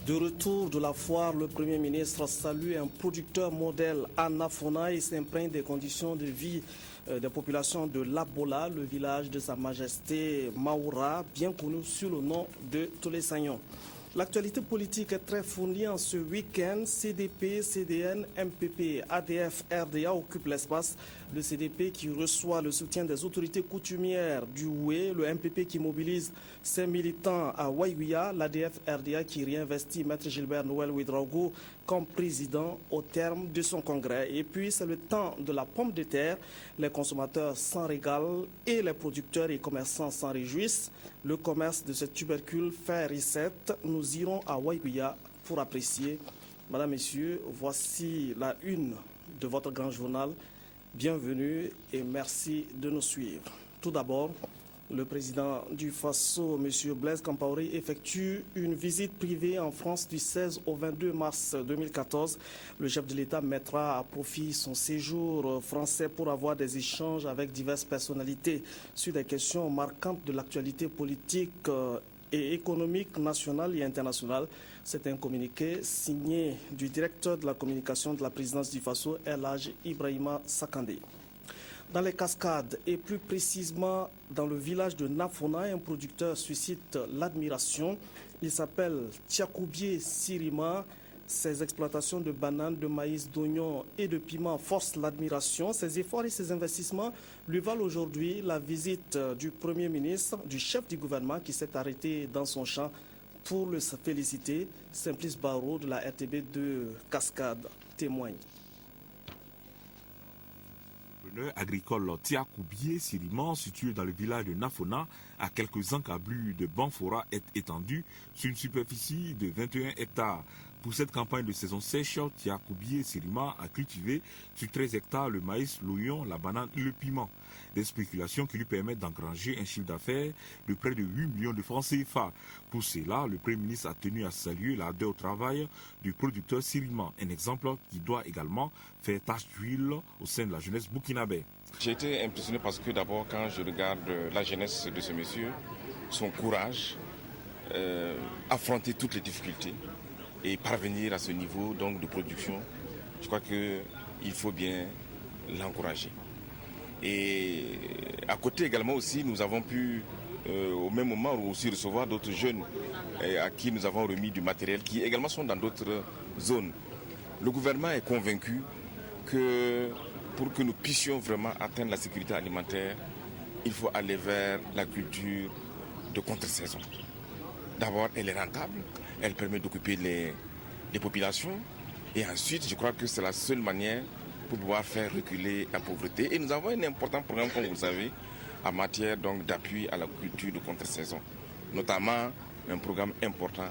De retour de la foire, le Premier ministre salue un producteur modèle à Nafona et s'imprègne des conditions de vie des populations de Labola, le village de Sa Majesté Maoura, bien connu sous le nom de Tolé-Sagnon. L'actualité politique est très fournie en ce week-end. CDP, CDN, MPP, ADF, RDA occupent l'espace. Le CDP qui reçoit le soutien des autorités coutumières du Houé, le MPP qui mobilise ses militants à Waïouya, l'ADF, RDA qui réinvestit Maître Gilbert Noël Ouedraogo comme président au terme de son congrès. Et puis c'est le temps de la pomme de terre. Les consommateurs s'en régalent et les producteurs et commerçants s'en réjouissent. Le commerce de ce tubercule fait recette. Nous irons à Waïouya pour apprécier. Madame, Messieurs, voici la une de votre grand journal. Bienvenue et merci de nous suivre. Tout d'abord, le président du Faso, M. Blaise Compaoré, effectue une visite privée en France du 16 au 22 mars 2014. Le chef de l'État mettra à profit son séjour français pour avoir des échanges avec diverses personnalités sur des questions marquantes de l'actualité politique et économique nationale et internationale. C'est un communiqué signé du directeur de la communication de la présidence du Faso, El Hadj Ibrahima Sakandé. Dans les cascades et plus précisément dans le village de Nafona, un producteur suscite l'admiration. Il s'appelle Tiakoubié Sirima. Ses exploitations de bananes, de maïs, d'oignons et de piments forcent l'admiration. Ses efforts et ses investissements lui valent aujourd'hui la visite du Premier ministre, du chef du gouvernement qui s'est arrêté dans son champ pour le féliciter. Simplice Barreau de la RTB de Cascade témoigne. Agricole Tiakoubié Siriman, situé dans le village de Nafona, à quelques encablures de Banfora, est étendu sur une superficie de 21 hectares. Pour cette campagne de saison sèche, Tiakoubié Siriman a cultivé sur 13 hectares le maïs, l'oignon, la banane et le piment. Des spéculations qui lui permettent d'engranger un chiffre d'affaires de près de 8 millions de francs CFA. Pour cela, le Premier ministre a tenu à saluer l'ardeur au travail du producteur Siriman, un exemple qui doit également faire tache d'huile au sein de la jeunesse burkinabé. J'ai été impressionné parce que d'abord quand je regarde la jeunesse de ce monsieur, son courage, affronter toutes les difficultés et parvenir à ce niveau donc, de production, je crois qu'il faut bien l'encourager. Et à côté également aussi, nous avons pu au même moment aussi recevoir d'autres jeunes à qui nous avons remis du matériel qui également sont dans d'autres zones. Le gouvernement est convaincu que pour que nous puissions vraiment atteindre la sécurité alimentaire, il faut aller vers la culture de contre-saison. D'abord, elle est rentable, elle permet d'occuper les populations et ensuite, je crois que c'est la seule manière pour pouvoir faire reculer la pauvreté. Et nous avons un important programme, comme vous le savez, en matière d'appui à la culture de contre-saison. Notamment un programme important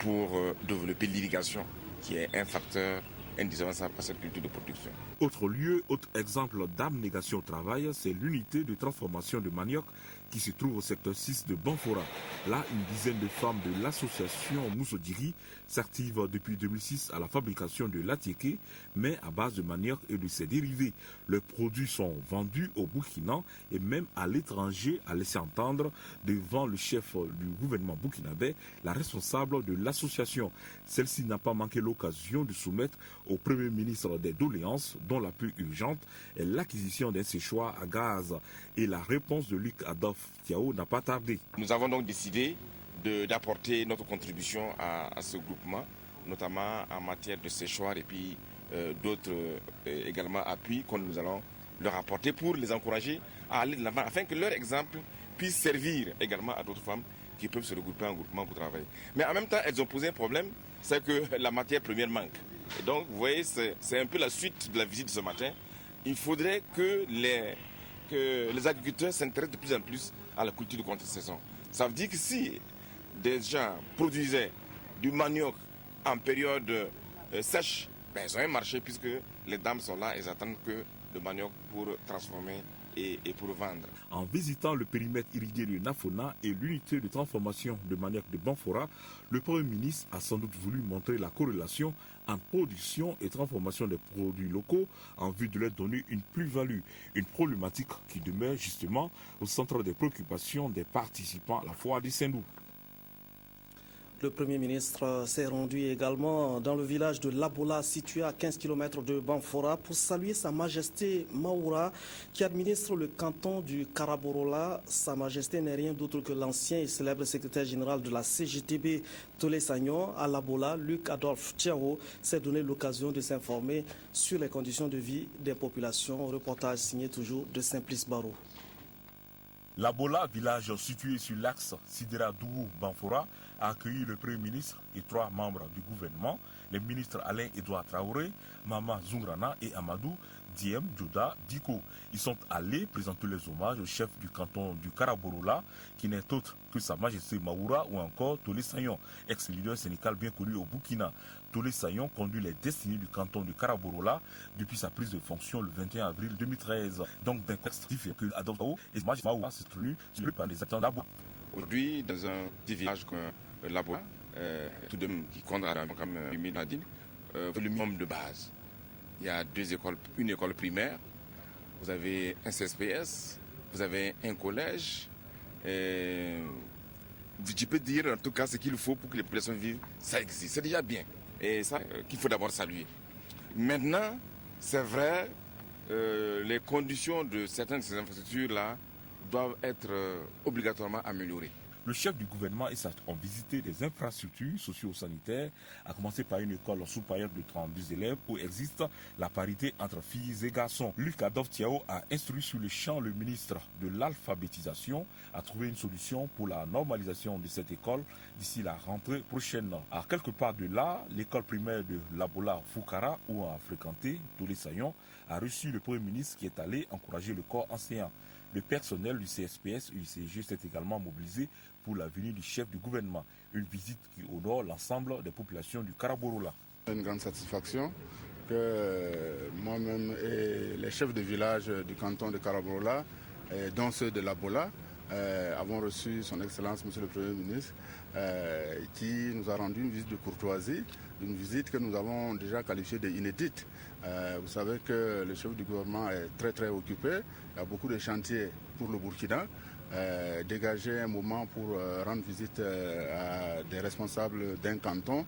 pour développer l'irrigation, qui est un facteur indispensable à cette culture de production. Autre lieu, autre exemple d'abnégation au travail, c'est l'unité de transformation de manioc qui se trouve au secteur 6 de Banfora. Là, une dizaine de femmes de l'association Moussodiri s'activent depuis 2006 à la fabrication de l'atiéké, mais à base de manioc et de ses dérivés. Les produits sont vendus au Burkina et même à l'étranger, a laissé entendre devant le chef du gouvernement burkinabé, la responsable de l'association. Celle-ci n'a pas manqué l'occasion de soumettre au Premier ministre des doléances, dont la plus urgente est l'acquisition d'un séchoir à gaz. Et la réponse de Luc Adolphe Tiao n'a pas tardé. Nous avons donc décidé d'apporter notre contribution à ce groupement, notamment en matière de séchoir et puis d'autres également appuis que nous allons leur apporter pour les encourager à aller de l'avant, afin que leur exemple puisse servir également à d'autres femmes qui peuvent se regrouper en groupement pour travailler. Mais en même temps, elles ont posé un problème, c'est que la matière première manque. Et donc, vous voyez, c'est un peu la suite de la visite de ce matin. Il faudrait que les agriculteurs s'intéressent de plus en plus à la culture de contre-saison. Ça veut dire que si des gens produisaient du manioc en période sèche, ben, ils ont un marché puisque les dames sont là, elles attendent que le manioc pour transformer et pour vendre. En visitant le périmètre irrigué de Nafona et l'unité de transformation de manioc de Banfora, le Premier ministre a sans doute voulu montrer la corrélation entre production et transformation des produits locaux en vue de leur donner une plus-value, une problématique qui demeure justement au centre des préoccupations des participants à la foire de Saint-Loup. Le Premier ministre s'est rendu également dans le village de Labola, situé à 15 km de Banfora, pour saluer Sa Majesté Maoura, qui administre le canton du Karaborola. Sa Majesté n'est rien d'autre que l'ancien et célèbre secrétaire général de la CGTB Tolé Sagnon. À Labola, Luc Adolphe Thiao s'est donné l'occasion de s'informer sur les conditions de vie des populations. Reportage signé toujours de Simplice Barou. Labola, village situé sur l'axe Sidera-Dougou-Banfora, a accueilli le Premier ministre et 3 membres du gouvernement, les ministres Alain-Edouard Traoré, Mama Zungrana et Amadou Diem Djoda Diko. Ils sont allés présenter les hommages au chef du canton du Karaborola, qui n'est autre que Sa Majesté Maoura ou encore Tolé Sagnon, ex-leader syndical bien connu au Burkina. Tolé Sagnon conduit les destinées du canton du Karaborola depuis sa prise de fonction le 21 avril 2013. Donc d'un contexte différent que Adolphe Thiao et Sa Majesté Maoura se trouvent sur le plan des acteurs d'Abo. Aujourd'hui, dans un petit village comme Labola, tout de même qui compte comme Minadine, le minimum de base. Il y a 2 écoles, une école primaire, vous avez un CSPS, vous avez un collège. Je peux dire en tout cas ce qu'il faut pour que les populations vivent, ça existe, c'est déjà bien. Et ça qu'il faut d'abord saluer. Maintenant, c'est vrai, les conditions de certaines de ces infrastructures-là doivent être obligatoirement améliorées. Le chef du gouvernement et sa ont visité des infrastructures socio-sanitaires, à commencer par une école supérieure de 32 élèves où existe la parité entre filles et garçons. Luc Adolphe Thiao a instruit sur le champ le ministre de l'alphabétisation à trouver une solution pour la normalisation de cette école d'ici la rentrée prochaine. À quelque part de là, l'école primaire de Labola Foukara, où a fréquenté Tolé Sagnon, a reçu le Premier ministre qui est allé encourager le corps enseignant. Le personnel du CSPS UICG s'est également mobilisé pour la venue du chef du gouvernement. Une visite qui honore l'ensemble des populations du Karaborola. Une grande satisfaction que moi-même et les chefs de village du canton de Karaborola, dont ceux de Labola, avons reçu son Excellence, Monsieur le Premier ministre, qui nous a rendu une visite de courtoisie, une visite que nous avons déjà qualifiée d'inédite. Vous savez que le chef du gouvernement est très occupé, il y a beaucoup de chantiers pour le Burkina. Dégager un moment pour rendre visite à des responsables d'un canton,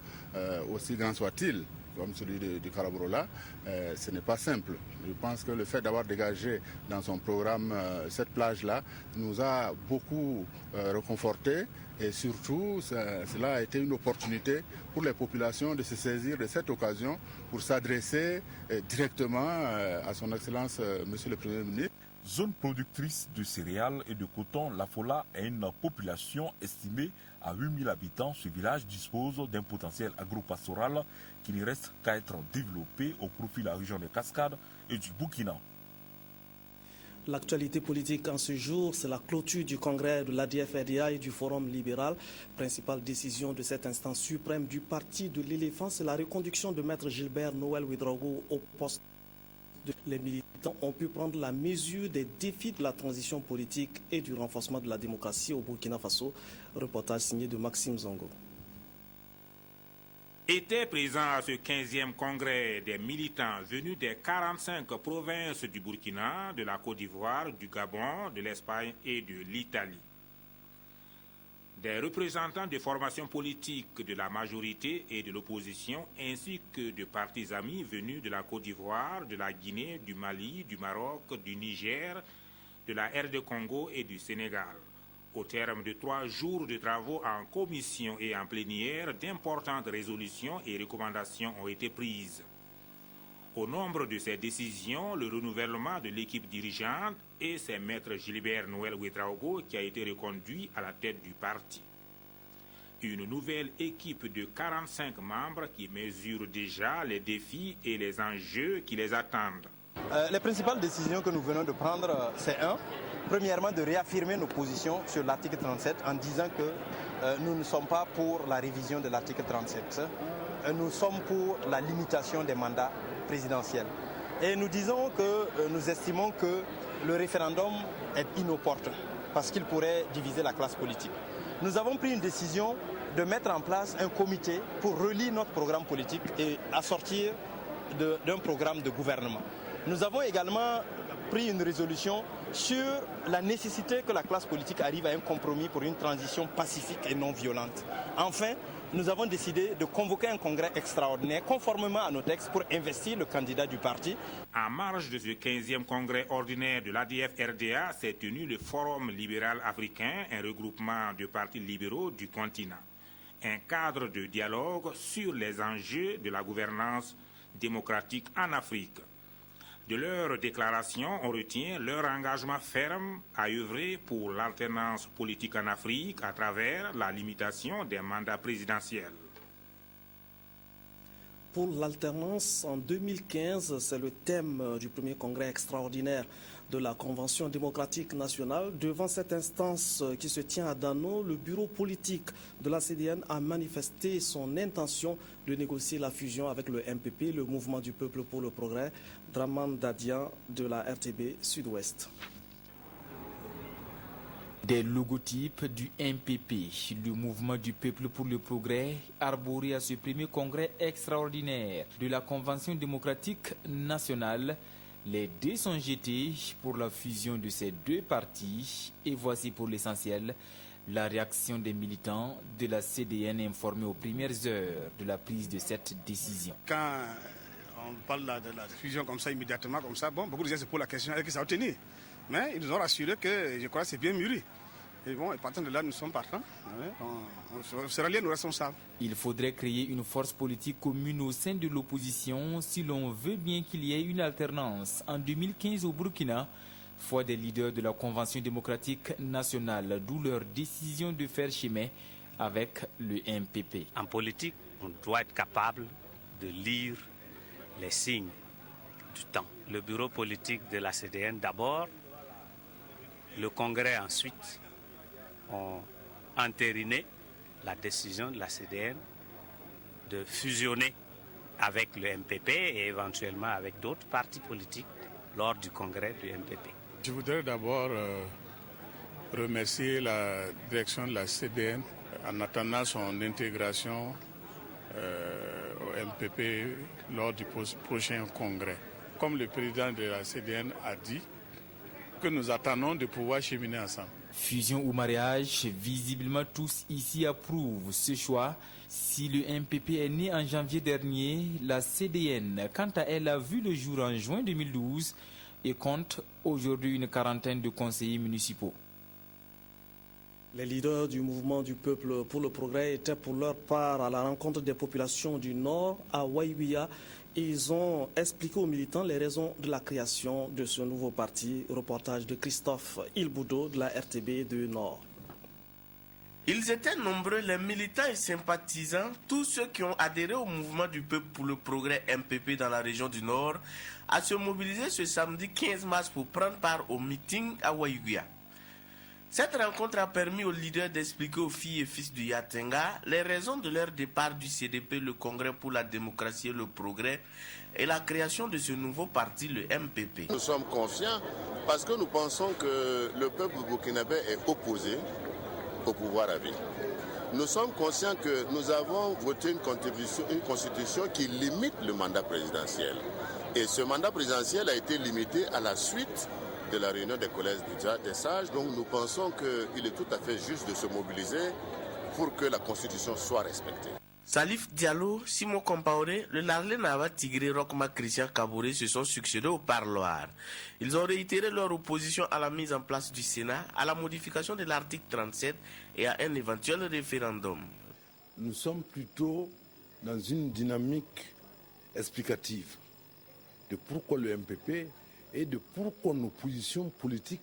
aussi grand soit-il, comme celui du Karaborola, ce n'est pas simple. Je pense que le fait d'avoir dégagé dans son programme cette plage-là nous a beaucoup réconfortés et surtout cela a été une opportunité pour les populations de se saisir de cette occasion pour s'adresser directement à son Excellence Monsieur le Premier ministre. Zone productrice de céréales et de coton, Lafola a une population estimée à 8000 habitants. Ce village dispose d'un potentiel agropastoral qui ne reste qu'à être développé au profit de la région des Cascades et du Burkina. L'actualité politique en ce jour, c'est la clôture du congrès de l'ADF-RDA et du Forum libéral. Principale décision de cette instance suprême du parti de l'éléphant, c'est la reconduction de Maître Gilbert Noël Ouedraogo au poste. Les militants ont pu prendre la mesure des défis de la transition politique et du renforcement de la démocratie au Burkina Faso. Reportage signé de Maxime Zongo. Étaient présents à ce 15e congrès des militants venus des 45 provinces du Burkina, de la Côte d'Ivoire, du Gabon, de l'Espagne et de l'Italie. Des représentants de formations politiques de la majorité et de l'opposition, ainsi que de partis amis venus de la Côte d'Ivoire, de la Guinée, du Mali, du Maroc, du Niger, de la RD Congo et du Sénégal. Au terme de 3 jours de travaux en commission et en plénière, d'importantes résolutions et recommandations ont été prises. Au nombre de ces décisions, le renouvellement de l'équipe dirigeante et c'est Maître Gilbert Noël Ouedraogo qui a été reconduit à la tête du parti. Une nouvelle équipe de 45 membres qui mesure déjà les défis et les enjeux qui les attendent. Les principales décisions que nous venons de prendre, c'est premièrement de réaffirmer nos positions sur l'article 37 en disant que nous ne sommes pas pour la révision de l'article 37. Nous sommes pour la limitation des mandats présidentiels. Et nous disons que nous estimons que le référendum est inopportun parce qu'il pourrait diviser la classe politique. Nous avons pris une décision de mettre en place un comité pour relire notre programme politique et assortir d'un programme de gouvernement. Nous avons également pris une résolution sur la nécessité que la classe politique arrive à un compromis pour une transition pacifique et non violente. Enfin, nous avons décidé de convoquer un congrès extraordinaire conformément à nos textes pour investir le candidat du parti. En marge de ce 15e congrès ordinaire de l'ADF-RDA s'est tenu le Forum libéral africain, un regroupement de partis libéraux du continent. Un cadre de dialogue sur les enjeux de la gouvernance démocratique en Afrique. De leur déclaration, on retient leur engagement ferme à œuvrer pour l'alternance politique en Afrique à travers la limitation des mandats présidentiels. Pour l'alternance, en 2015, c'est le thème du premier congrès extraordinaire de la Convention démocratique nationale. Devant cette instance qui se tient à Dano, le bureau politique de la CDN a manifesté son intention de négocier la fusion avec le MPP, le Mouvement du Peuple pour le Progrès, Draman Dadian de la RTB Sud-Ouest. Des logotypes du MPP, le Mouvement du Peuple pour le Progrès, arborés à ce premier congrès extraordinaire de la Convention démocratique nationale. Les dés sont jetés pour la fusion de ces deux partis et voici pour l'essentiel la réaction des militants de la CDN informés aux premières heures de la prise de cette décision. Quand on parle de la fusion comme ça, immédiatement comme ça, beaucoup de gens se posent la question, est-ce que ça va tenir? Mais ils nous ont rassuré que je crois que c'est bien mûri. Et bon, et partant de là, nous sommes partants. On sera liés, nous responsables. Il faudrait créer une force politique commune au sein de l'opposition si l'on veut bien qu'il y ait une alternance. En 2015 au Burkina, foi des leaders de la Convention démocratique nationale, d'où leur décision de faire chemin avec le MPP. En politique, on doit être capable de lire les signes du temps. Le bureau politique de la CDN d'abord, le Congrès ensuite, ont entériné la décision de la CDN de fusionner avec le MPP et éventuellement avec d'autres partis politiques lors du congrès du MPP. Je voudrais d'abord remercier la direction de la CDN en attendant son intégration au MPP lors du prochain congrès. Comme le président de la CDN a dit, que nous attendons de pouvoir cheminer ensemble. Fusion ou mariage, visiblement tous ici approuvent ce choix. Si le MPP est né en janvier dernier, la CDN, quant à elle, a vu le jour en juin 2012 et compte aujourd'hui une quarantaine de conseillers municipaux. Les leaders du Mouvement du Peuple pour le Progrès étaient pour leur part à la rencontre des populations du Nord, à Waïouia. Ils ont expliqué aux militants les raisons de la création de ce nouveau parti. Reportage de Christophe Ilboudo de la RTB de Nord. Ils étaient nombreux, les militants et sympathisants, tous ceux qui ont adhéré au Mouvement du Peuple pour le Progrès MPP dans la région du Nord, à se mobiliser ce samedi 15 mars pour prendre part au meeting à Waïouia. Cette rencontre a permis aux leaders d'expliquer aux filles et fils du Yatenga les raisons de leur départ du CDP, le Congrès pour la démocratie et le progrès, et la création de ce nouveau parti, le MPP. Nous sommes confiants parce que nous pensons que le peuple burkinabé est opposé au pouvoir à vie. Nous sommes conscients que nous avons voté une constitution qui limite le mandat présidentiel. Et ce mandat présidentiel a été limité à la suite de la réunion des collèges des sages. Donc nous pensons qu'il est tout à fait juste de se mobiliser pour que la Constitution soit respectée. Salif Diallo, Simon Compaoré, le Larlé Nava Tigré Rokma Christian Kabouré se sont succédés au parloir. Ils ont réitéré leur opposition à la mise en place du Sénat, à la modification de l'article 37 et à un éventuel référendum. Nous sommes plutôt dans une dynamique explicative de pourquoi le MPP et de pourquoi nos positions politiques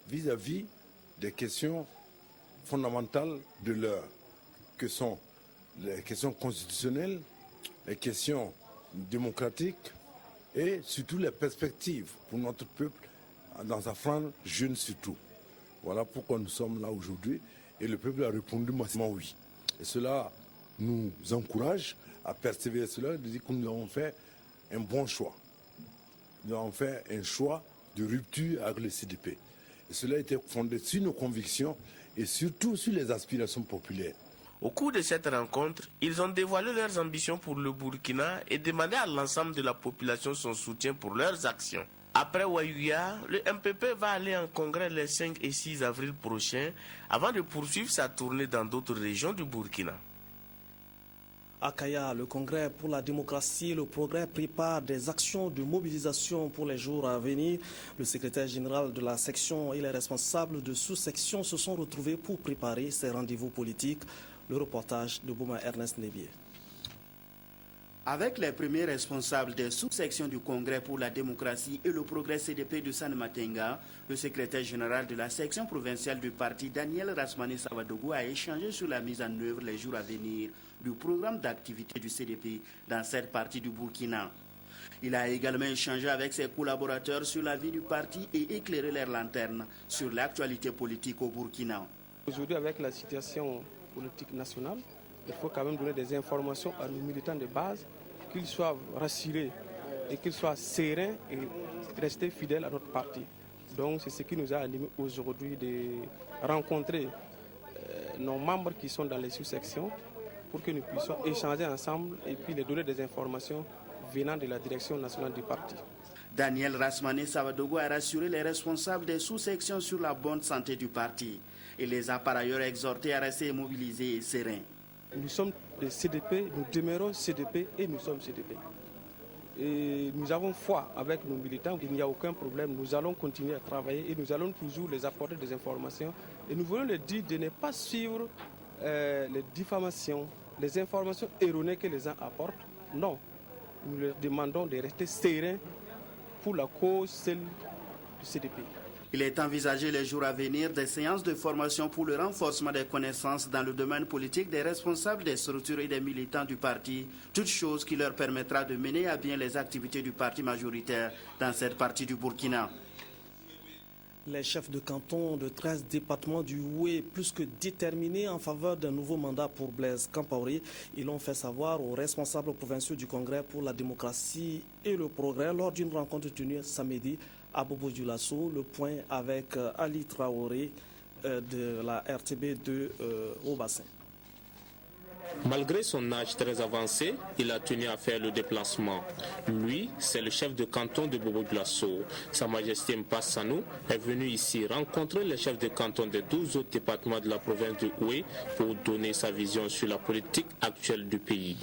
vis-à-vis des questions fondamentales de l'heure, que sont les questions constitutionnelles, les questions démocratiques et surtout les perspectives pour notre peuple dans sa frange jeune surtout. Voilà pourquoi nous sommes là aujourd'hui et le peuple a répondu massivement oui. Et cela nous encourage à persévérer cela, de dire que nous avons fait un bon choix. Nous avons fait un choix de rupture avec le CDP. Et cela a été fondé sur nos convictions et surtout sur les aspirations populaires. Au cours de cette rencontre, ils ont dévoilé leurs ambitions pour le Burkina et demandé à l'ensemble de la population son soutien pour leurs actions. Après Waïouia, le MPP va aller en congrès les 5 et 6 avril prochains avant de poursuivre sa tournée dans d'autres régions du Burkina. À Kaya, le Congrès pour la démocratie et le progrès prépare des actions de mobilisation pour les jours à venir. Le secrétaire général de la section et les responsables de sous-section se sont retrouvés pour préparer ces rendez-vous politiques. Le reportage de Bouma Ernest Nebier. Avec les premiers responsables des sous-sections du Congrès pour la démocratie et le progrès CDP de San Matenga, le secrétaire général de la section provinciale du parti, Daniel Rasmane Savadougou, a échangé sur la mise en œuvre les jours à venir du programme d'activité du CDP dans cette partie du Burkina. Il a également échangé avec ses collaborateurs sur la vie du parti et éclairé leurs lanternes sur l'actualité politique au Burkina. Aujourd'hui, avec la situation politique nationale, il faut quand même donner des informations à nos militants de base, qu'ils soient rassurés et qu'ils soient sereins et rester fidèles à notre parti. Donc c'est ce qui nous a animés aujourd'hui de rencontrer nos membres qui sont dans les sous-sections pour que nous puissions échanger ensemble et puis les donner des informations venant de la direction nationale du parti. Daniel Rasmane Savadougou a rassuré les responsables des sous-sections sur la bonne santé du parti. Il les a par ailleurs exhortés à rester mobilisés et sereins. Nous sommes des CDP, nous demeurons CDP et nous sommes CDP. Et nous avons foi avec nos militants, il n'y a aucun problème. Nous allons continuer à travailler et nous allons toujours les apporter des informations. Et nous voulons leur dire de ne pas suivre les diffamations, les informations erronées que les gens apportent. Non, nous leur demandons de rester sereins pour la cause, celle du CDP. Il est envisagé les jours à venir des séances de formation pour le renforcement des connaissances dans le domaine politique des responsables des structures et des militants du parti, toute chose qui leur permettra de mener à bien les activités du parti majoritaire dans cette partie du Burkina. Les chefs de canton de 13 départements du Houé, plus que déterminés en faveur d'un nouveau mandat pour Blaise Compaoré, ils l'ont fait savoir aux responsables provinciaux du Congrès pour la démocratie et le progrès lors d'une rencontre tenue samedi à Bobo-Dioulasso. Le point avec Ali Traoré de la RTB de Haut-Bassin. Malgré son âge très avancé, il a tenu à faire le déplacement. Lui, c'est le chef de canton de Bobo-Dioulasso. Sa Majesté Mpassanou est venu ici rencontrer les chefs de canton des 12 autres départements de la province de Houé pour donner sa vision sur la politique actuelle du pays.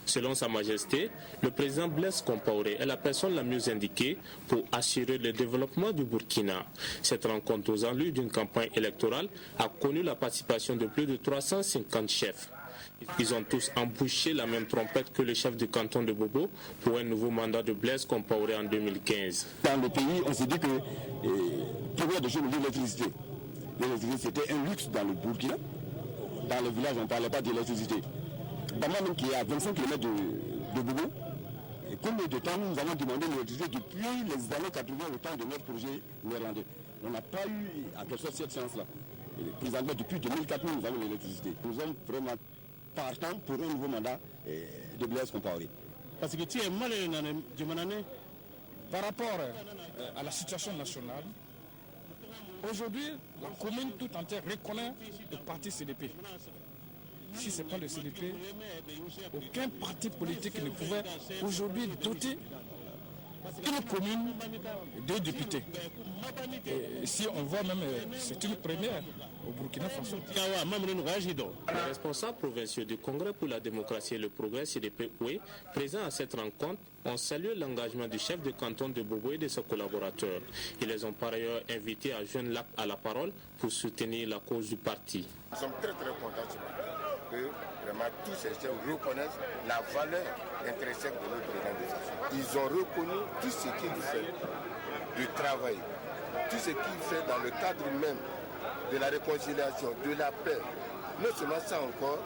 Selon Sa Majesté, le président Blaise Compaoré est la personne la mieux indiquée pour assurer le développement du Burkina. Cette rencontre aux ennuis d'une campagne électorale a connu la participation de plus de 350 chefs. Ils ont tous embouché la même trompette que le chef du canton de Bobo pour un nouveau mandat de Blaise Compaoré en 2015. Dans le pays, on s'est dit que première des choses, l'électricité. L'électricité, c'était un luxe dans le Burkina. Dans le village, on ne parlait pas d'électricité. Moi-même qui est à 25 km de Bobo, et combien de temps nous avons demandé l'électricité depuis les années 80 au temps de notre projet néerlandais. On n'a pas eu à quelque chose cette chance-là. Présentement, depuis 2004, nous avons l'électricité. Nous sommes vraiment partants pour un nouveau mandat de Blaise Compaoré. Parce que tu es mal par rapport à la situation nationale. Aujourd'hui, la commune tout entière reconnaît le parti CDP. Si ce n'est pas le CDP, aucun parti politique ne pouvait aujourd'hui doter une commune de députés. Et si on voit même, c'est une première au Burkina Faso. Les responsables provinciaux du Congrès pour la démocratie et le progrès CDP Houé, présents à cette rencontre, ont salué l'engagement du chef de canton de Bobo et de ses collaborateurs. Ils les ont par ailleurs invités à joindre l'acte à la parole pour soutenir la cause du parti. Nous sommes très contents que vraiment tous ces chefs reconnaissent la valeur intrinsèque de notre organisation. Ils ont reconnu tout ce qu'il fait du travail, tout ce qu'il fait dans le cadre même de la réconciliation, de la paix. Non seulement ça encore,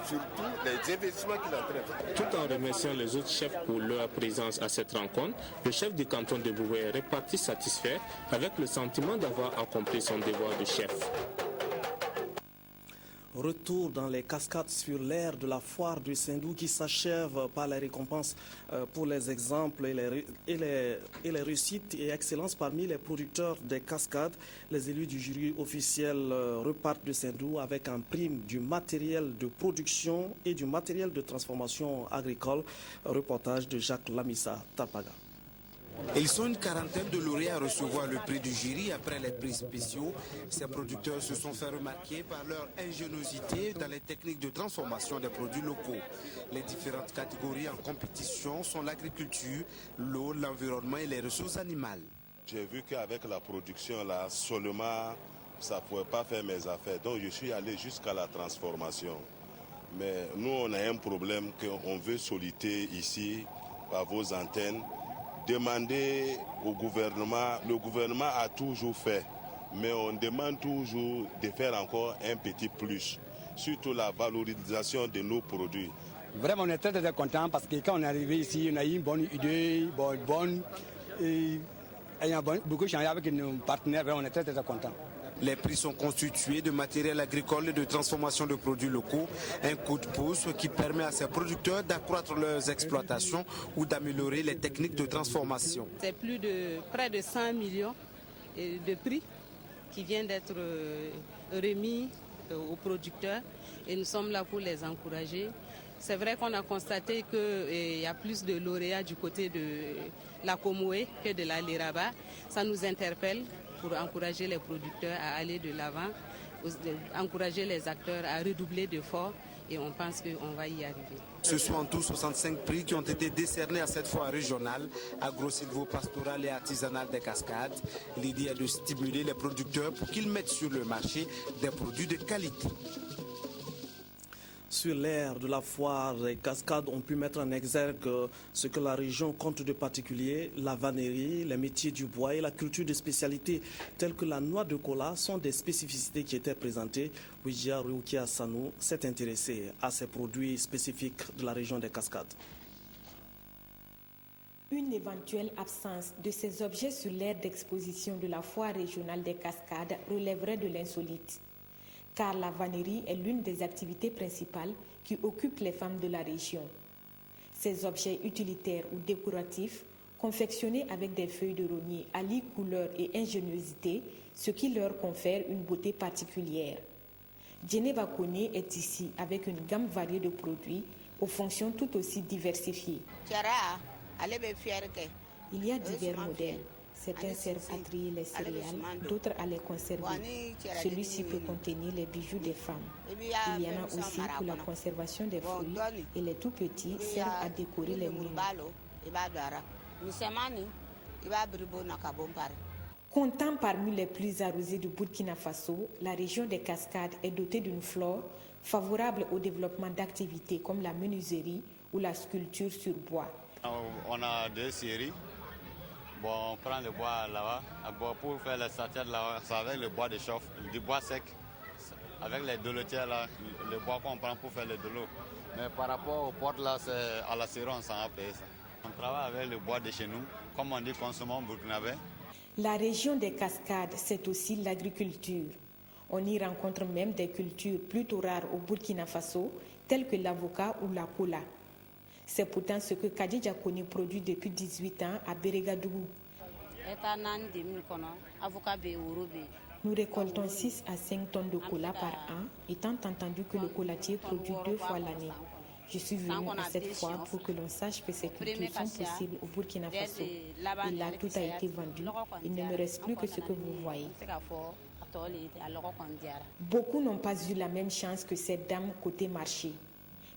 surtout les investissements qu'il est en train de faire. Tout en remerciant les autres chefs pour leur présence à cette rencontre, le chef du canton de Bobo est reparti satisfait avec le sentiment d'avoir accompli son devoir de chef. Retour dans les cascades sur l'aire de la foire du Sindou qui s'achève par les récompenses pour les exemples et les réussites et excellences parmi les producteurs des cascades. Les élus du jury officiel repartent de Sindou avec en prime du matériel de production et du matériel de transformation agricole. Reportage de Jacques Lamissa Tapaga. Ils sont une quarantaine de lauréats à recevoir le prix du jury après les prix spéciaux. Ces producteurs se sont fait remarquer par leur ingéniosité dans les techniques de transformation des produits locaux. Les différentes catégories en compétition sont l'agriculture, l'eau, l'environnement et les ressources animales. J'ai vu qu'avec la production là, seulement ça ne pouvait pas faire mes affaires. Donc je suis allé jusqu'à la transformation. Mais nous, on a un problème qu'on veut solliciter ici par vos antennes. Demander au gouvernement, le gouvernement a toujours fait, mais on demande toujours de faire encore un petit plus, surtout la valorisation de nos produits. Vraiment, on est très très content parce que quand on est arrivé ici, on a eu une bonne idée, et il y a beaucoup changé avec nos partenaires, on est très très content. Les prix sont constitués de matériel agricole et de transformation de produits locaux. Un coup de pouce qui permet à ces producteurs d'accroître leurs exploitations ou d'améliorer les techniques de transformation. C'est près de 100 millions de prix qui viennent d'être remis aux producteurs et nous sommes là pour les encourager. C'est vrai qu'on a constaté qu'il y a plus de lauréats du côté de la Comoé que de la Liraba. Ça nous interpelle pour encourager les producteurs à aller de l'avant, encourager les acteurs à redoubler d'efforts et on pense qu'on va y arriver. Ce sont en tout 65 prix qui ont été décernés à cette foire régionale, agro-silvo-pastorale et artisanale des Cascades. L'idée est de stimuler les producteurs pour qu'ils mettent sur le marché des produits de qualité. Sur l'ère de la foire, les Cascades ont pu mettre en exergue ce que la région compte de particulier. La vannerie, les métiers du bois et la culture de spécialités telles que la noix de cola sont des spécificités qui étaient présentées. Ouija Rukia Sanou s'est intéressé à ces produits spécifiques de la région des Cascades. Une éventuelle absence de ces objets sur l'aire d'exposition de la foire régionale des Cascades relèverait de l'insolite. Car la vannerie est l'une des activités principales qui occupent les femmes de la région. Ces objets utilitaires ou décoratifs, confectionnés avec des feuilles de rognier, allient couleur et ingéniosité, ce qui leur confère une beauté particulière. Geneva Kone est ici avec une gamme variée de produits aux fonctions tout aussi diversifiées. Il y a divers modèles. Certains servent à trier les céréales, d'autres à les conserver. Celui-ci peut contenir les bijoux des femmes. Il y en a aussi pour la conservation des fruits et les tout petits servent à décorer les murs. Comptant parmi les plus arrosés du Burkina Faso, la région des Cascades est dotée d'une flore favorable au développement d'activités comme la menuiserie ou la sculpture sur bois. On a deux séries. Bon, on prend le bois là-bas. Pour faire les sartènes là, c'est avec le bois de chauffe, du bois sec. Avec les dolotières là, le bois qu'on prend pour faire le dolo. Mais par rapport aux portes là, c'est à la serre, on s'en a payé ça. On travaille avec le bois de chez nous, comme on dit, consommons burkinabé. La région des Cascades, c'est aussi l'agriculture. On y rencontre même des cultures plutôt rares au Burkina Faso, telles que l'avocat ou la cola. C'est pourtant ce que Kadidja Kone produit depuis 18 ans à Bérégadougou. Nous récoltons 6 à 5 tonnes de cola par an, étant entendu que le colatier produit 2 fois l'année. Je suis venue à cette foire pour que l'on sache que ces cultures sont possibles au Burkina Faso. Et là, tout a été vendu. Il ne me reste plus que ce que vous voyez. Beaucoup n'ont pas eu la même chance que cette dame côté marché.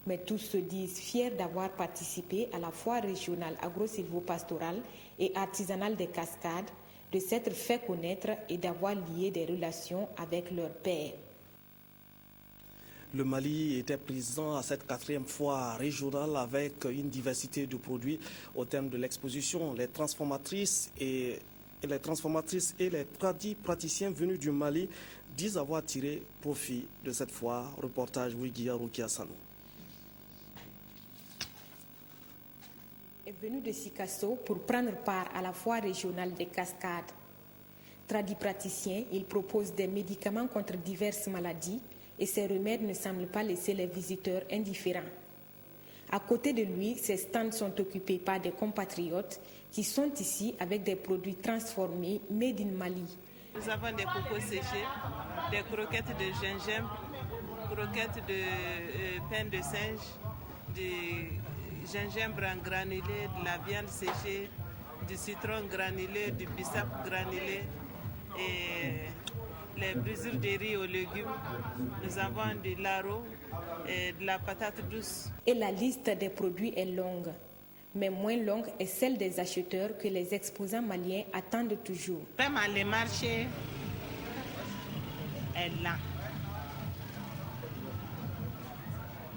Mais tous se disent fiers d'avoir participé à la foire régionale agro-silvo-pastorale et artisanale des Cascades, de s'être fait connaître et d'avoir lié des relations avec leur père. Le Mali était présent à cette 4e foire régionale avec une diversité de produits au terme de l'exposition. Les transformatrices et les praticiens venus du Mali disent avoir tiré profit de cette foire. Reportage Ouiguia Rukia Sanou. Est venu de Sikasso pour prendre part à la foire régionale des Cascades. Tradipraticien, il propose des médicaments contre diverses maladies et ces remèdes ne semblent pas laisser les visiteurs indifférents. À côté de lui, ces stands sont occupés par des compatriotes qui sont ici avec des produits transformés made in Mali. Nous avons des cocos séchés, des croquettes de gingembre, croquettes de pain de singe, du gingembre en granulé, de la viande séchée, du citron granulé, du bissap granulé et les brisures de riz aux légumes. Nous avons du laro et de la patate douce. Et la liste des produits est longue. Mais moins longue est celle des acheteurs que les exposants maliens attendent toujours. Vraiment, le marché est là.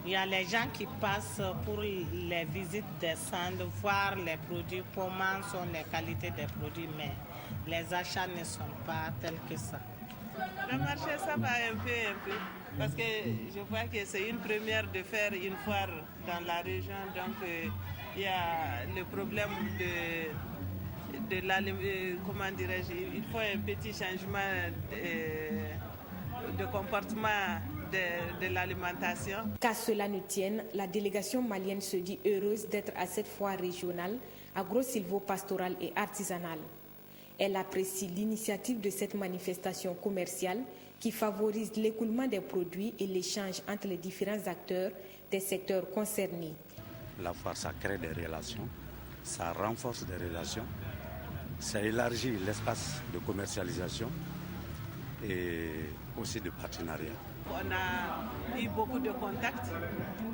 Il y a les gens qui passent pour les visites des stands, voir les produits, comment sont les qualités des produits, mais les achats ne sont pas tels que ça. Le marché, ça va un peu. Parce que je vois que c'est une première de faire une foire dans la région. Donc, il y a le problème comment dirais-je, il faut un petit changement de comportement de l'alimentation. Qu'à cela ne tienne, la délégation malienne se dit heureuse d'être à cette foire régionale, agro-silvo-pastorale et artisanale. Elle apprécie l'initiative de cette manifestation commerciale qui favorise l'écoulement des produits et l'échange entre les différents acteurs des secteurs concernés. La foire, ça crée des relations, ça renforce des relations, ça élargit l'espace de commercialisation et aussi de partenariat. On a eu beaucoup de contacts,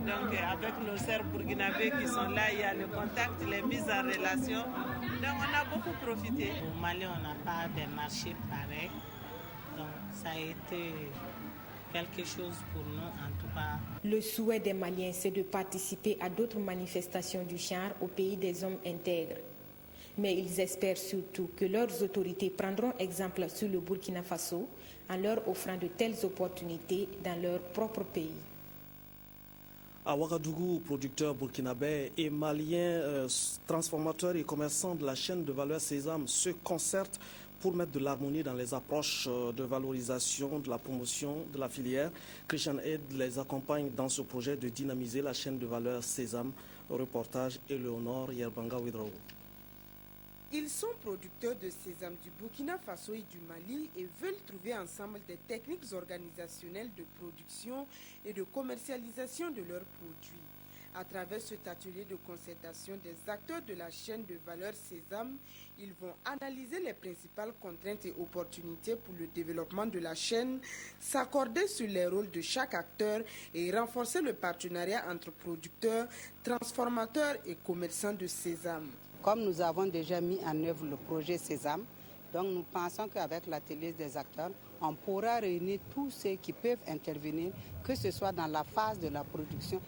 donc avec nos sœurs burkinabés qui sont là, il y a le contact, les mises en relation, donc on a beaucoup profité. Au Mali, on n'a pas de marché pareil, donc ça a été quelque chose pour nous en tout cas. Le souhait des Maliens, c'est de participer à d'autres manifestations du genre au pays des hommes intègres. Mais ils espèrent surtout que leurs autorités prendront exemple sur le Burkina Faso en leur offrant de telles opportunités dans leur propre pays. À Ouagadougou, producteurs burkinabés et maliens, transformateurs et commerçants de la chaîne de valeur Sésame se concertent pour mettre de l'harmonie dans les approches de valorisation, de la promotion de la filière. Christian Aid les accompagne dans ce projet de dynamiser la chaîne de valeur Sésame. Reportage Éléonore Yerbanga Ouedraogo. Ils sont producteurs de sésame du Burkina Faso et du Mali et veulent trouver ensemble des techniques organisationnelles de production et de commercialisation de leurs produits. À travers cet atelier de concertation des acteurs de la chaîne de valeur sésame, ils vont analyser les principales contraintes et opportunités pour le développement de la chaîne, s'accorder sur les rôles de chaque acteur et renforcer le partenariat entre producteurs, transformateurs et commerçants de sésame. Comme nous avons déjà mis en œuvre le projet Sésame, donc nous pensons qu'avec l'atelier des acteurs, on pourra réunir tous ceux qui peuvent intervenir, que ce soit dans la phase de la production,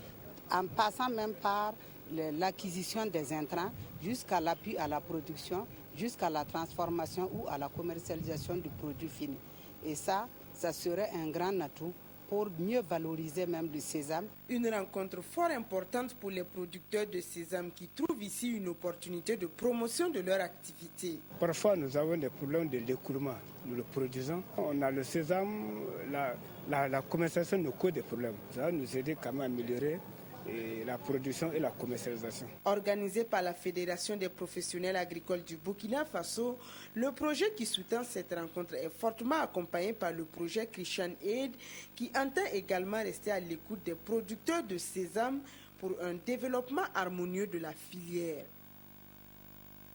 en passant même par l'acquisition des intrants, jusqu'à l'appui à la production, jusqu'à la transformation ou à la commercialisation du produit fini. Et ça serait un grand atout pour mieux valoriser même le sésame. Une rencontre fort importante pour les producteurs de sésame qui trouvent ici une opportunité de promotion de leur activité. Parfois, nous avons des problèmes de l'écoulement. Nous le produisons. On a le sésame, la commercialisation nous cause des problèmes. Ça va nous aider quand même à améliorer la production et la commercialisation. Organisé par la Fédération des professionnels agricoles du Burkina Faso, le projet qui soutient cette rencontre est fortement accompagné par le projet Christian Aid qui entend également rester à l'écoute des producteurs de sésame pour un développement harmonieux de la filière.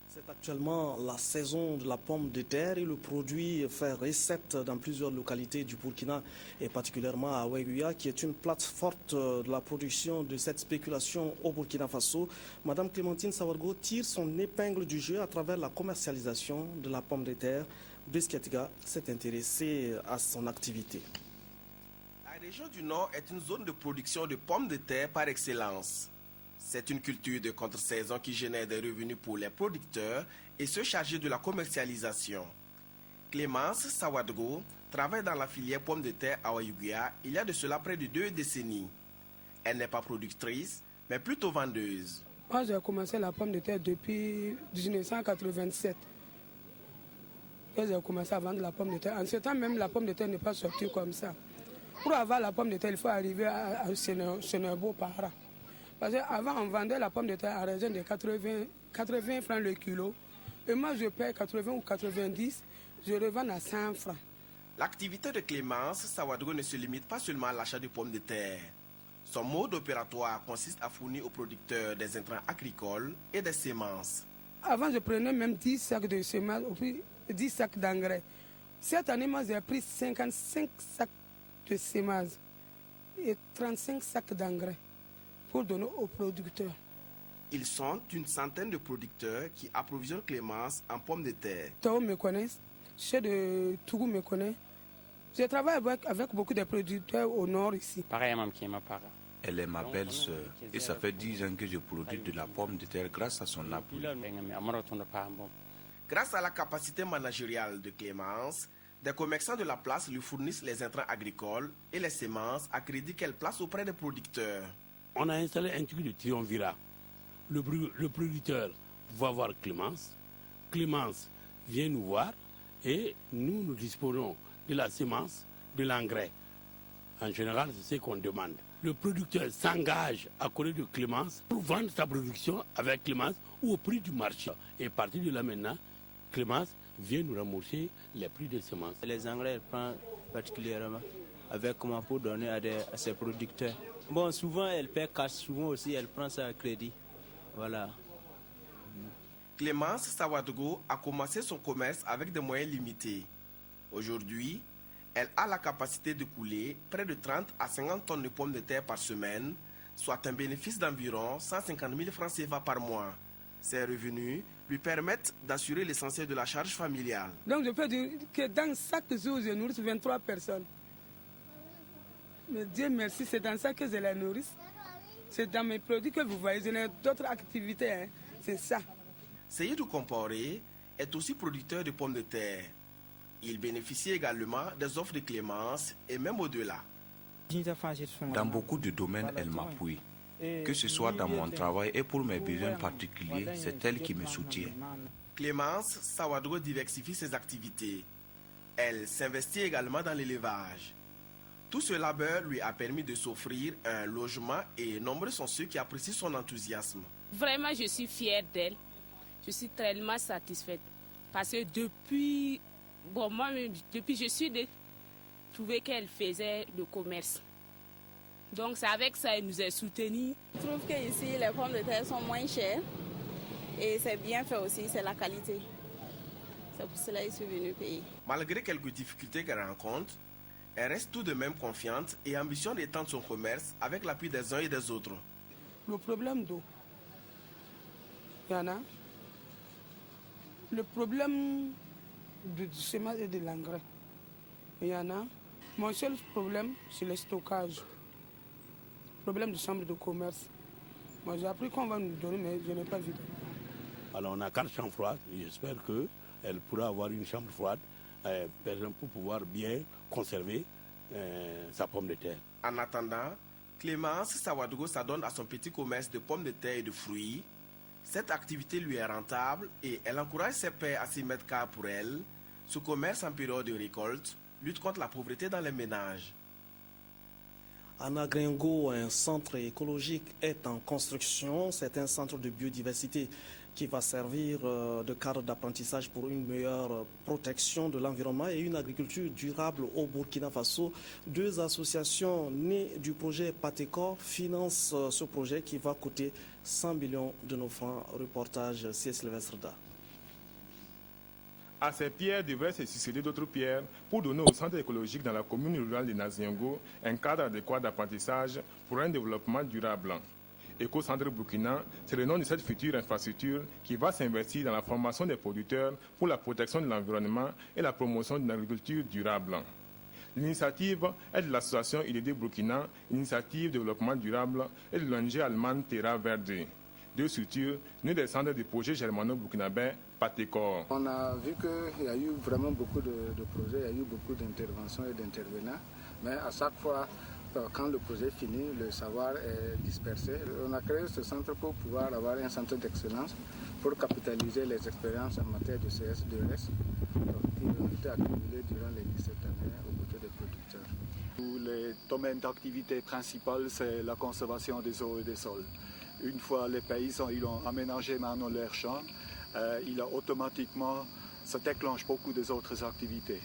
C'est actuellement la saison de la pomme de terre et le produit fait recette dans plusieurs localités du Burkina et particulièrement à Ouéguia qui est une place forte de la production de cette spéculation au Burkina Faso. Madame Clémentine Sawargo tire son épingle du jeu à travers la commercialisation de la pomme de terre. Brisketga s'est intéressé à son activité. La région du Nord est une zone de production de pommes de terre par excellence. C'est une culture de contre-saison qui génère des revenus pour les producteurs et se charger de la commercialisation. Clémence Sawadgo travaille dans la filière pommes de terre à Ouéguia il y a de cela près de 2 décennies. Elle n'est pas productrice, mais plutôt vendeuse. Moi, j'ai commencé la pomme de terre depuis 1987. J'ai commencé à vendre la pomme de terre. En ce temps même, la pomme de terre n'est pas sortie comme ça. Pour avoir la pomme de terre, il faut arriver à Sénébo par an. Parce qu'avant, on vendait la pomme de terre à raison de 80 francs le kilo. Et moi, je paye 80 ou 90, je revends à 100 francs. L'activité de Clémence Sawadgo ne se limite pas seulement à l'achat de pommes de terre. Son mode opératoire consiste à fournir aux producteurs des intrants agricoles et des semences. avant, je prenais même 10 sacs de semences, puis 10 sacs d'engrais. Cette année, moi, j'ai pris 55 sacs de semences et 35 sacs d'engrais pour donner aux producteurs. Ils sont une centaine de producteurs qui approvisionnent Clémence en pommes de terre. Tao me connaissent, ceux de Tougou me connaissent. Je travaille avec beaucoup de producteurs au nord ici. Pareillement qui est ma part. Elle est ma belle-sœur et ça fait 10 ans que je produis de la pomme de terre grâce à son appui. Grâce à la capacité managériale de Clémence, des commerçants de la place lui fournissent les intrants agricoles et les semences à crédit qu'elle place auprès des producteurs. On a installé un truc de triumvirat. Le producteur va voir Clémence. Clémence vient nous voir et nous disposons de la semence, de l'engrais. En général, c'est ce qu'on demande. Le producteur s'engage à côté de Clémence pour vendre sa production avec Clémence ou au prix du marché. Et à partir de là maintenant, Clémence vient nous rembourser les prix des semences. Les engrais, elle prend particulièrement avec comment pour donner à ses producteurs. Bon, souvent elle paie cash, souvent aussi elle prend ça à crédit. Voilà. Clémence Sawadogo a commencé son commerce avec des moyens limités. Aujourd'hui, elle a la capacité de couler près de 30 à 50 tonnes de pommes de terre par semaine, soit un bénéfice d'environ 150 000 francs CFA par mois. Ses revenus lui permettent d'assurer l'essentiel de la charge familiale. Donc je peux dire que dans chaque jour, je nourris 23 personnes. Mais Dieu merci, c'est dans ça que je les nourris. C'est dans mes produits que vous voyez, je n'ai d'autres activités, hein. C'est ça. Seydou Comporé est aussi producteur de pommes de terre. Il bénéficie également des offres de Clémence et même au-delà. Dans beaucoup de domaines, elle m'appuie. Que ce soit dans mon travail et pour mes besoins particuliers, c'est elle qui me soutient. Clémence Sawadogo diversifie ses activités. Elle s'investit également dans l'élevage. Tout ce labeur lui a permis de s'offrir un logement et nombreux sont ceux qui apprécient son enthousiasme. Vraiment, je suis fière d'elle. Je suis tellement satisfaite. Parce que depuis je suis trouvé qu'elle faisait le commerce. Donc c'est avec ça qu'elle nous a soutenus. Je trouve qu'ici, les pommes de terre sont moins chères. Et c'est bien fait aussi, c'est la qualité. C'est pour cela que je suis venue payer. Malgré quelques difficultés qu'elle rencontre, elle reste tout de même confiante et ambitionne d'étendre son commerce avec l'appui des uns et des autres. Le problème d'eau, il y en a. Le problème du semences et de l'engrais, il y en a. Mon seul problème, c'est le stockage. Problème de chambre de commerce. Moi, j'ai appris qu'on va nous donner, mais je n'ai pas vu. Alors, on a 4 chambres froides. J'espère qu'elle pourra avoir une chambre froide pour pouvoir bien conserver sa pomme de terre. En attendant, Clémence Sawadogo s'adonne à son petit commerce de pommes de terre et de fruits. Cette activité lui est rentable et elle encourage ses pairs à s'y mettre car pour elle, ce commerce en période de récolte lutte contre la pauvreté dans les ménages. À Nagringo, un centre écologique est en construction. C'est un centre de biodiversité qui va servir de cadre d'apprentissage pour une meilleure protection de l'environnement et une agriculture durable au Burkina Faso. 2 associations nées du projet Patecor financent ce projet qui va coûter 100 millions de nos francs. Reportage C. Sylvestre Da. À ces pierres devraient se succéder d'autres pierres pour donner au centre écologique dans la commune rurale de Naziango un cadre adéquat d'apprentissage pour un développement durable. Éco-Centre Burkina, c'est le nom de cette future infrastructure qui va s'investir dans la formation des producteurs pour la protection de l'environnement et la promotion d'une agriculture durable. L'initiative est de l'association IDD Burkina, Initiative Développement Durable, et de l'ONG allemande Terra Verde. 2 structures nées des centres du projet germano-burkinabé Patecor. On a vu qu'il y a eu vraiment beaucoup de projets, il y a eu beaucoup d'interventions et d'intervenants, mais à chaque fois, quand le projet finit, le savoir est dispersé. On a créé ce centre pour pouvoir avoir un centre d'excellence pour capitaliser les expériences en matière de CS, de RS, qui ont été accumulées durant les 17 années aux côtés des producteurs. Les domaines d'activité principal, c'est la conservation des eaux et des sols. Une fois les paysans ils ont aménagé maintenant leurs champs, automatiquement, ça déclenche beaucoup des autres activités.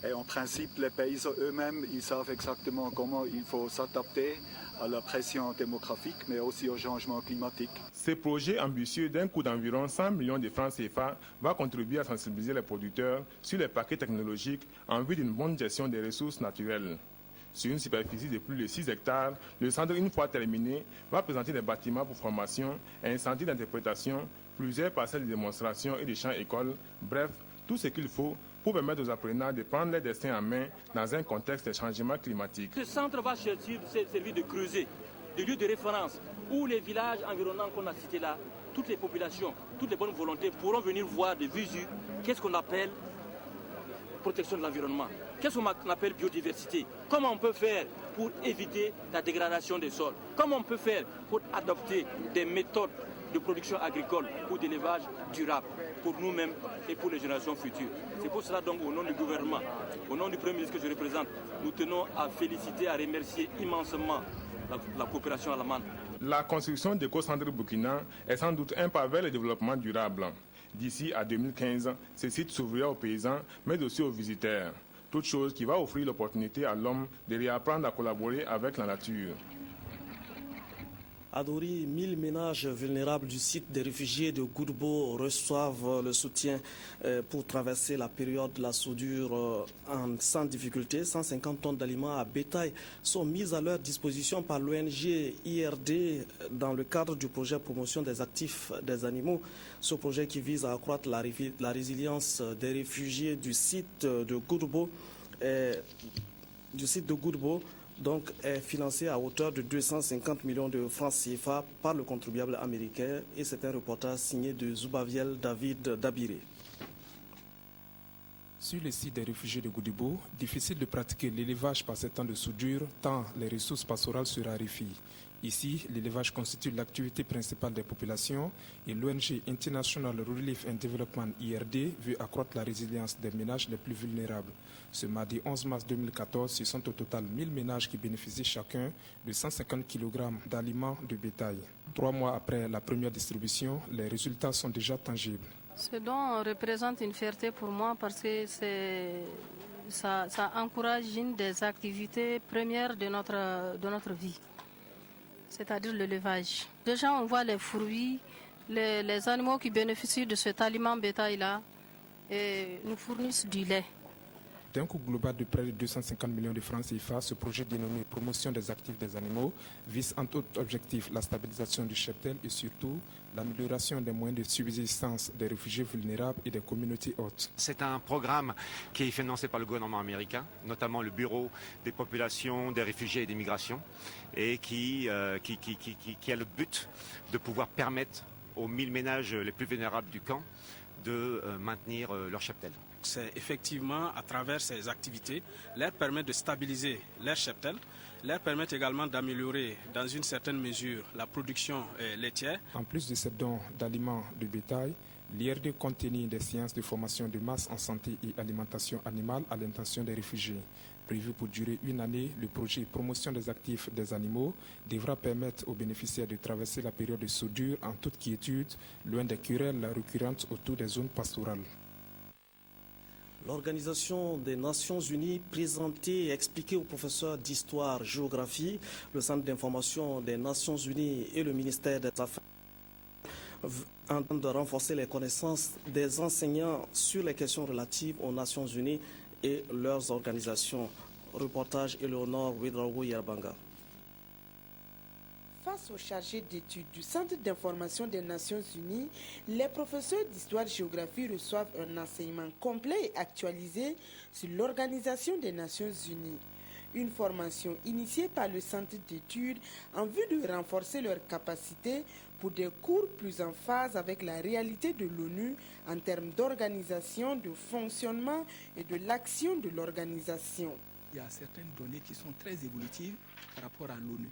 Et en principe, les paysans eux-mêmes, ils savent exactement comment il faut s'adapter à la pression démographique, mais aussi au changement climatique. Ce projet ambitieux d'un coût d'environ 100 millions de francs CFA va contribuer à sensibiliser les producteurs sur les paquets technologiques en vue d'une bonne gestion des ressources naturelles. Sur une superficie de plus de 6 hectares, le centre, une fois terminé, va présenter des bâtiments pour formation, un centre d'interprétation, plusieurs parcelles de démonstration et des champs-écoles, bref, tout ce qu'il faut pour permettre aux apprenants de prendre leur destin en main dans un contexte de changement climatique. Ce centre va servir de creuset, de lieu de référence, où les villages environnants qu'on a cités là, toutes les populations, toutes les bonnes volontés pourront venir voir de visu qu'est-ce qu'on appelle protection de l'environnement, qu'est-ce qu'on appelle biodiversité, comment on peut faire pour éviter la dégradation des sols, comment on peut faire pour adopter des méthodes de production agricole ou d'élevage durable pour nous-mêmes et pour les générations futures. C'est pour cela donc au nom du gouvernement, au nom du Premier ministre que je représente, nous tenons à féliciter, à remercier immensément la coopération allemande. La construction d'Éco-Centre Burkina est sans doute un pas vers le développement durable. D'ici à 2015, ce site s'ouvrira aux paysans, mais aussi aux visiteurs. Toute chose qui va offrir l'opportunité à l'homme de réapprendre à collaborer avec la nature. À Dori, 1000 ménages vulnérables du site des réfugiés de Goudbo reçoivent le soutien pour traverser la période de la soudure sans difficulté. 150 tonnes d'aliments à bétail sont mises à leur disposition par l'ONG IRD dans le cadre du projet promotion des actifs des animaux. Ce projet qui vise à accroître la résilience des réfugiés du site de Goudbo donc est financé à hauteur de 250 millions de francs CFA par le contribuable américain, et c'est un reportage signé de Zubaviel David Dabiré. Sur le site des réfugiés de Goudbo, difficile de pratiquer l'élevage par ces temps de soudure tant les ressources pastorales se raréfient. Ici, l'élevage constitue l'activité principale des populations et l'ONG International Relief and Development IRD veut accroître la résilience des ménages les plus vulnérables. Ce mardi 11 mars 2014, ce sont au total 1000 ménages qui bénéficient chacun de 150 kg d'aliments de bétail. 3 mois après la première distribution, les résultats sont déjà tangibles. Ce don représente une fierté pour moi parce que ça encourage une des activités premières de notre vie, c'est-à-dire l'élevage. Déjà, on voit les fruits, les animaux qui bénéficient de cet aliment bétail-là et nous fournissent du lait. D'un coût global de près de 250 millions de francs CFA, ce projet dénommé Promotion des actifs des animaux vise entre autres objectifs la stabilisation du cheptel et surtout l'amélioration des moyens de subsistance des réfugiés vulnérables et des communautés hôtes. C'est un programme qui est financé par le gouvernement américain, notamment le Bureau des populations, des réfugiés et des migrations, et qui a le but de pouvoir permettre aux 1000 ménages les plus vulnérables du camp de maintenir leur cheptel. C'est effectivement à travers ces activités, leur permettre de stabiliser leur cheptel, leur permettre également d'améliorer dans une certaine mesure la production laitière. En plus de ces dons d'aliments de bétail, l'IRD compte tenir des séances de formation de masse en santé et alimentation animale à l'intention des réfugiés. Prévu pour durer 1 année, le projet Promotion des actifs des animaux devra permettre aux bénéficiaires de traverser la période de soudure en toute quiétude, loin des querelles récurrentes autour des zones pastorales. L'Organisation des Nations Unies présentée et expliquée aux professeurs d'histoire-géographie, le Centre d'information des Nations Unies et le ministère des Affaires entendent renforcer les connaissances des enseignants sur les questions relatives aux Nations Unies et leurs organisations. Reportage Eleonore Ouedraogo Yerbanga. Face aux chargés d'études du Centre d'information des Nations Unies, les professeurs d'histoire-géographie reçoivent un enseignement complet et actualisé sur l'Organisation des Nations Unies. Une formation initiée par le Centre d'études en vue de renforcer leurs capacités pour des cours plus en phase avec la réalité de l'ONU en termes d'organisation, de fonctionnement et de l'action de l'organisation. Il y a certaines données qui sont très évolutives par rapport à l'ONU.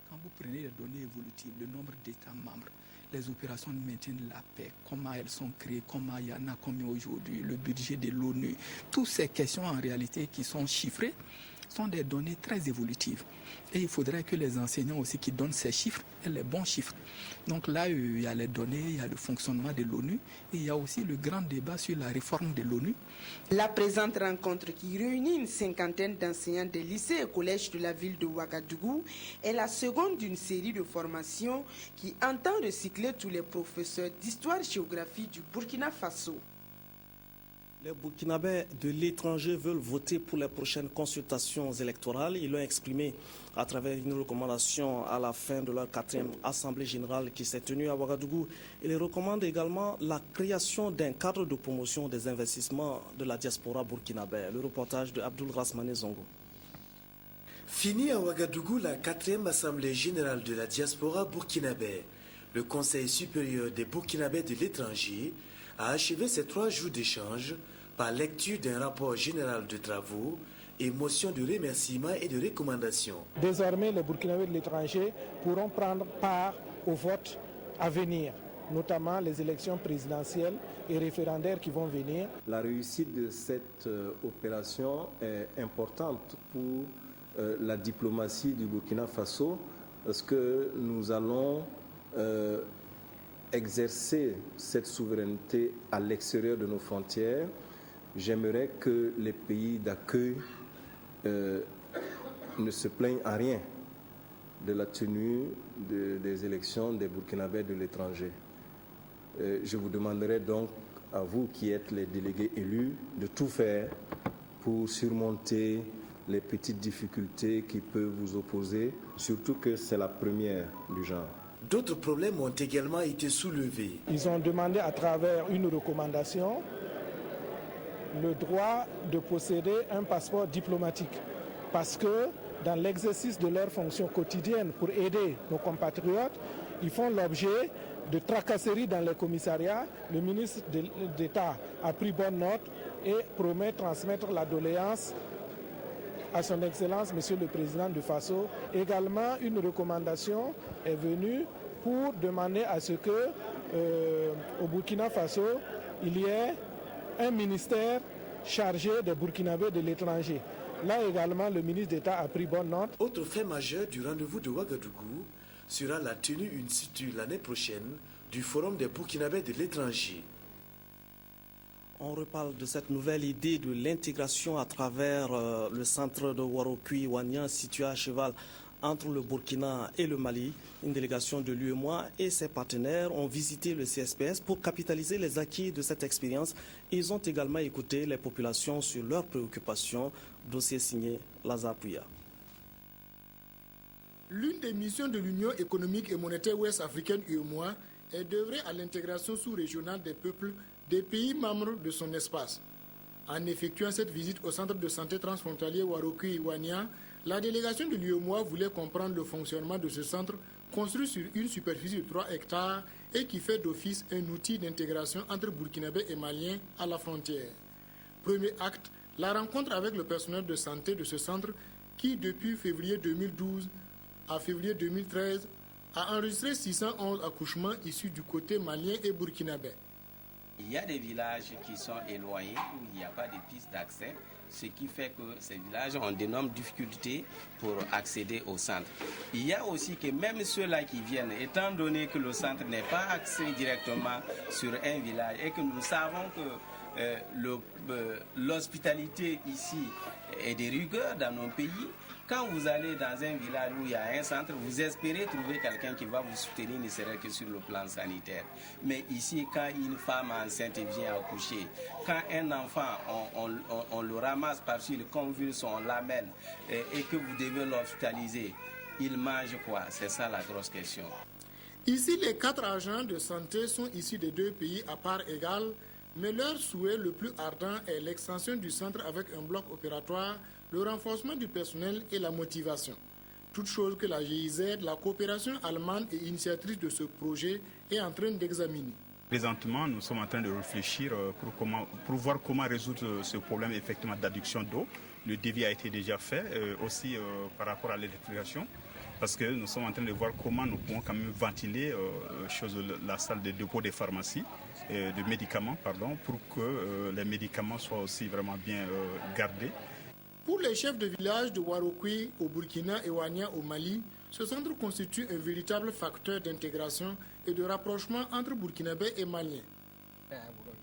Quand vous prenez les données évolutives, le nombre d'États membres, les opérations de maintien de la paix, comment elles sont créées, comment il y en a combien aujourd'hui, le budget de l'ONU, toutes ces questions en réalité qui sont chiffrées, sont des données très évolutives. Et il faudrait que les enseignants aussi qui donnent ces chiffres aient les bons chiffres. Donc là, il y a les données, il y a le fonctionnement de l'ONU et il y a aussi le grand débat sur la réforme de l'ONU. La présente rencontre qui réunit une cinquantaine d'enseignants des lycées et collèges de la ville de Ouagadougou est la seconde d'une série de formations qui entend recycler tous les professeurs d'histoire-géographie du Burkina Faso. Les Burkinabés de l'étranger veulent voter pour les prochaines consultations électorales. Ils l'ont exprimé à travers une recommandation à la fin de leur 4e Assemblée générale qui s'est tenue à Ouagadougou. Ils recommandent également la création d'un cadre de promotion des investissements de la diaspora burkinabé. Le reportage de Abdul Rasmane Zongo. Fini à Ouagadougou la 4e Assemblée générale de la diaspora burkinabé, le Conseil supérieur des Burkinabés de l'étranger a achevé ses 3 jours d'échange par lecture d'un rapport général de travaux et motion de remerciements et de recommandations. Désormais, les Burkinabés de l'étranger pourront prendre part au vote à venir, notamment les élections présidentielles et référendaires qui vont venir. La réussite de cette opération est importante pour la diplomatie du Burkina Faso parce que nous allons exercer cette souveraineté à l'extérieur de nos frontières. J'aimerais que les pays d'accueil ne se plaignent à rien de la tenue des élections des Burkinabés de l'étranger. Je vous demanderai donc à vous qui êtes les délégués élus de tout faire pour surmonter les petites difficultés qui peuvent vous opposer, surtout que c'est la première du genre. D'autres problèmes ont également été soulevés. Ils ont demandé à travers une recommandation le droit de posséder un passeport diplomatique parce que dans l'exercice de leurs fonctions quotidiennes pour aider nos compatriotes, ils font l'objet de tracasseries dans les commissariats. Le ministre d'État a pris bonne note et promet transmettre la doléance à son Excellence, Monsieur le Président du Faso. Également, une recommandation est venue pour demander à ce que au Burkina Faso, il y ait un ministère chargé des Burkinabés de l'étranger. Là également, le ministre d'État a pris bonne note. Autre fait majeur du rendez-vous de Ouagadougou sera la tenue in situ l'année prochaine du Forum des Burkinabés de l'étranger. On reparle de cette nouvelle idée de l'intégration à travers le centre de Warokui-Wanian situé à cheval entre le Burkina et le Mali. Une délégation de l'UEMOA et ses partenaires ont visité le CSPS pour capitaliser les acquis de cette expérience. Ils ont également écouté les populations sur leurs préoccupations. Dossier signé Lazare Pouya. L'une des missions de l'Union économique et monétaire ouest-africaine UEMOA est d'œuvrer à l'intégration sous-régionale des peuples des pays membres de son espace. En effectuant cette visite au centre de santé transfrontalier Warokui-Wanian, la délégation de l'UEMOA voulait comprendre le fonctionnement de ce centre construit sur une superficie de 3 hectares et qui fait d'office un outil d'intégration entre Burkinabés et Maliens à la frontière. Premier acte, la rencontre avec le personnel de santé de ce centre qui, depuis février 2012 à février 2013, a enregistré 611 accouchements issus du côté malien et burkinabé. Il y a des villages qui sont éloignés où il n'y a pas de piste d'accès, ce qui fait que ces villages ont d'énormes difficultés pour accéder au centre. Il y a aussi que même ceux-là qui viennent, étant donné que le centre n'est pas axé directement sur un village et que nous savons que l'hospitalité ici est de rigueur dans nos pays, quand vous allez dans un village où il y a un centre, vous espérez trouver quelqu'un qui va vous soutenir, ne serait que sur le plan sanitaire. Mais ici, quand une femme enceinte vient accoucher, quand un enfant, on le ramasse parce qu'il convulse, on l'amène et que vous devez l'hospitaliser, il mange quoi? C'est ça la grosse question. Ici, les 4 agents de santé sont issus des 2 pays à part égale, mais leur souhait le plus ardent est l'extension du centre avec un bloc opératoire, le renforcement du personnel et la motivation. Toute chose que la GIZ, la coopération allemande et initiatrice de ce projet, est en train d'examiner. Présentement, nous sommes en train de réfléchir pour voir comment résoudre ce problème effectivement d'adduction d'eau. Le devis a été déjà fait, aussi par rapport à l'électrification, parce que nous sommes en train de voir comment nous pouvons quand même ventiler la salle de dépôt des pharmacies, de médicaments, pour que les médicaments soient aussi vraiment bien gardés. Pour les chefs de village de Warokwi au Burkina et Wania au Mali, ce centre constitue un véritable facteur d'intégration et de rapprochement entre Burkinabés et Maliens.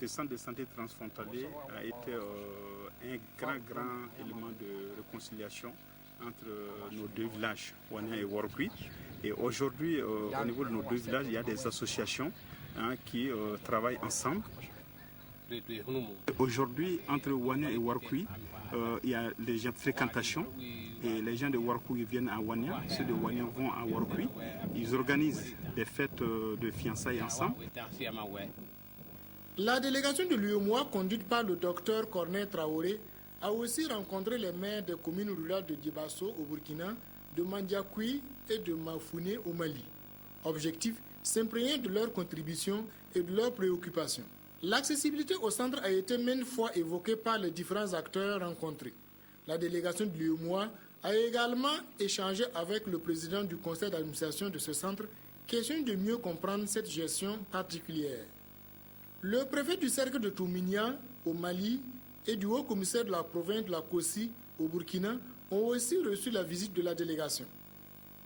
Le centre de santé transfrontalier a été un grand élément de réconciliation entre nos deux villages, Wania et Warokwi. Et aujourd'hui, au niveau de nos deux villages, il y a des associations qui travaillent ensemble. Aujourd'hui, entre Wania et Warokwi, il y a des gens de fréquentation et les gens de Warokwi viennent à Wania, ceux de Wania vont à Warokwi. Ils organisent des fêtes de fiançailles ensemble. La délégation de l'UEMOA, conduite par le docteur Corneille Traoré, a aussi rencontré les maires des communes rurales de Djibasso au Burkina, de Mandiakoui et de Mafouné au Mali. Objectif, s'imprégner de leurs contributions et de leurs préoccupations. L'accessibilité au centre a été maintes fois évoquée par les différents acteurs rencontrés. La délégation de l'UEMOA a également échangé avec le président du conseil d'administration de ce centre, question de mieux comprendre cette gestion particulière. Le préfet du cercle de Touminia au Mali et du haut commissaire de la province de la Kossi au Burkina ont aussi reçu la visite de la délégation.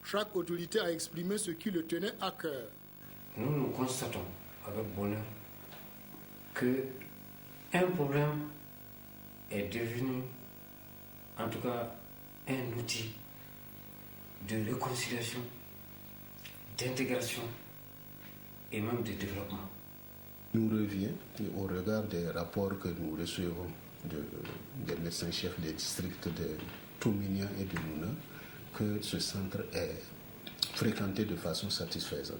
Chaque autorité a exprimé ce qui le tenait à cœur. Nous constatons avec bonheur qu'un problème est devenu, en tout cas, un outil de réconciliation, d'intégration et même de développement. Nous revient, au regard des rapports que nous recevons des médecins-chefs des districts de Touminia et de Mouna, que ce centre est fréquenté de façon satisfaisante.